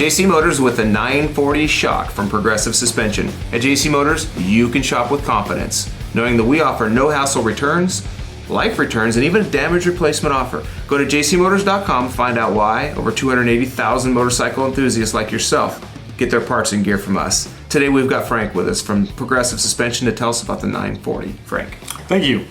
JC Motors with a 940 shock from Progressive Suspension. At JC Motors, you can shop with confidence, knowing that we offer no hassle returns, life returns, and even a damage replacement offer. Go to jcmotors.com to find out why over 280,000 motorcycle enthusiasts like yourself get their parts and gear from us. Today we've got Frank with us from Progressive Suspension to tell us about the 940. Frank. Thank you.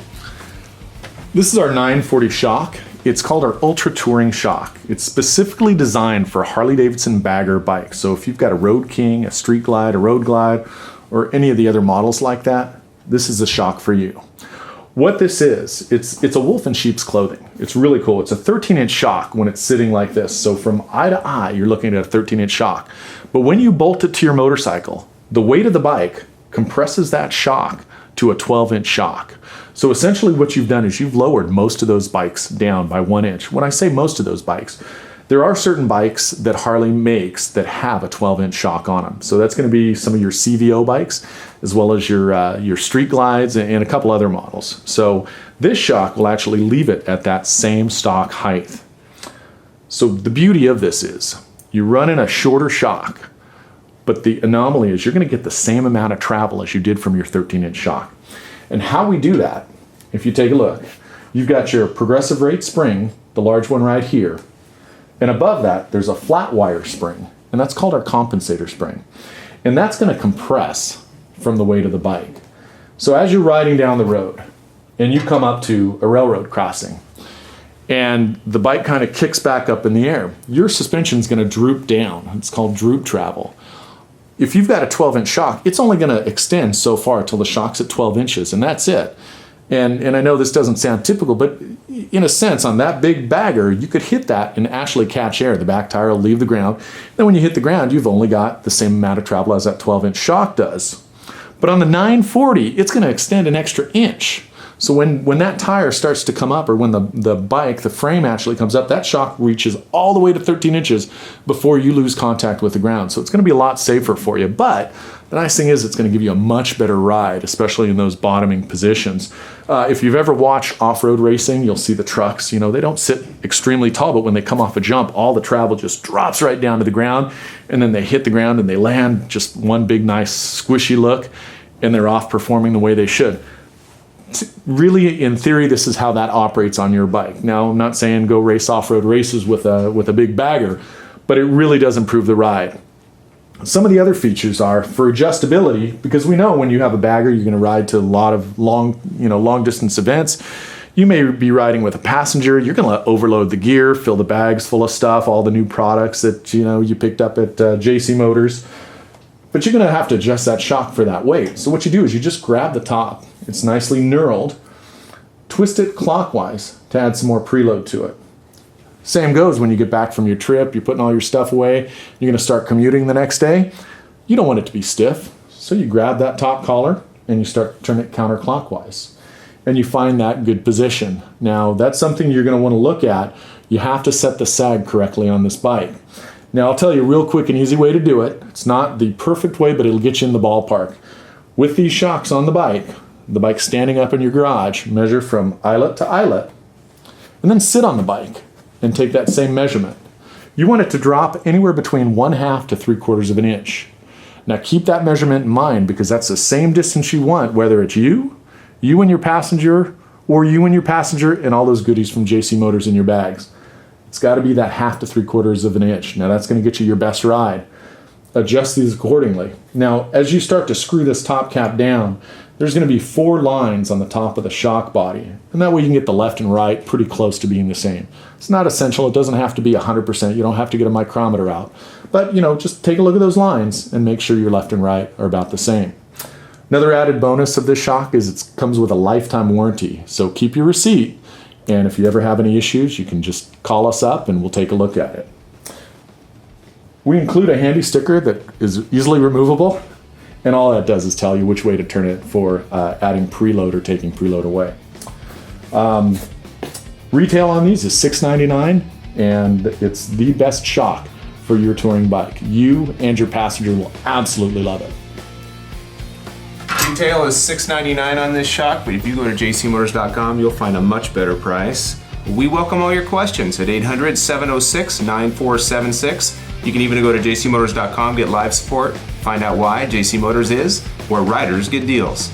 This is our 940 shock. It's called our Ultra Touring shock. It's specifically designed for Harley-Davidson bagger bikes. So if you've got a Road King, a Street Glide, a Road Glide, or any of the other models like that, this is a shock for you. What this is, it's a wolf in sheep's clothing. It's really cool. It's a 13-inch shock when it's sitting like this. So from eye to eye, you're looking at a 13-inch shock. But when you bolt it to your motorcycle, the weight of the bike compresses that shock to a 12-inch shock. So essentially what you've done is you've lowered most of those bikes down by 1 inch. When I say most of those bikes, there are certain bikes that Harley makes that have a 12-inch shock on them. So that's going to be some of your CVO bikes, as well as your Street Glides and a couple other models. So this shock will actually leave it at that same stock height. So the beauty of this is you run in a shorter shock, but the anomaly is you're going to get the same amount of travel as you did from your 13-inch shock. And how we do that, if you take a look, you've got your progressive rate spring, the large one right here, and above that there's a flat wire spring, and that's called our compensator spring. And that's going to compress from the weight of the bike. So as you're riding down the road and you come up to a railroad crossing and the bike kind of kicks back up in the air, your suspension's going to droop down. It's called droop travel. If you've got a 12-inch shock, it's only going to extend so far till the shock's at 12 inches, and that's it. And I know this doesn't sound typical, but in a sense, on that big bagger, you could hit that and actually catch air. The back tire will leave the ground. Then when you hit the ground, you've only got the same amount of travel as that 12-inch shock does. But on the 940, it's going to extend an extra inch. So when that tire starts to come up, or when the bike, the frame actually comes up, that shock reaches all the way to 13 inches before you lose contact with the ground. So it's going to be a lot safer for you. But the nice thing is it's going to give you a much better ride, especially in those bottoming positions. If you've ever watched off-road racing, you'll see the trucks. They don't sit extremely tall, but when they come off a jump, all the travel just drops right down to the ground, and then they hit the ground and they land just one big, nice, squishy look, and they're off performing the way they should. Really, in theory, this is how that operates on your bike. Now, I'm not saying go race off-road races with a big bagger, but it really does improve the ride. Some of the other features are for adjustability, because we know when you have a bagger, you're going to ride to a lot of long distance events. You may be riding with a passenger. You're going to overload the gear, fill the bags full of stuff, all the new products that you picked up at JC Motors. But you're going to have to adjust that shock for that weight. So what you do is you just grab the top. It's nicely knurled. Twist it clockwise to add some more preload to it. Same goes when you get back from your trip. You're putting all your stuff away. You're going to start commuting the next day. You don't want it to be stiff. So you grab that top collar and you start turning it counterclockwise. And you find that good position. Now, that's something you're going to want to look at. You have to set the sag correctly on this bike. Now, I'll tell you a real quick and easy way to do it. It's not the perfect way, but it'll get you in the ballpark. With these shocks on the bike standing up in your garage, measure from eyelet to eyelet, and then sit on the bike and take that same measurement. You want it to drop anywhere between 1/2 to 3/4 of an inch. Now, keep that measurement in mind, because that's the same distance you want, whether it's you and your passenger, or you and your passenger and all those goodies from JC Motors in your bags. It's got to be that 1/2 to 3/4 of an inch. Now, that's going to get you your best ride. Adjust these accordingly. Now, as you start to screw this top cap down, there's going to be 4 lines on the top of the shock body. And that way you can get the left and right pretty close to being the same. It's not essential. It doesn't have to be 100%. You don't have to get a micrometer out. But, just take a look at those lines and make sure your left and right are about the same. Another added bonus of this shock is it comes with a lifetime warranty. So keep your receipt. And if you ever have any issues, you can just call us up and we'll take a look at it. We include a handy sticker that is easily removable, and all that does is tell you which way to turn it for adding preload or taking preload away. Retail on these is $6.99, and it's the best shock for your touring bike. You and your passenger will absolutely love it. Retail is $6.99 on this shock, but if you go to jcmotors.com, you'll find a much better price. We welcome all your questions at 800-706-9476. You can even go to jcmotors.com, get live support, find out why JC Motors is where riders get deals.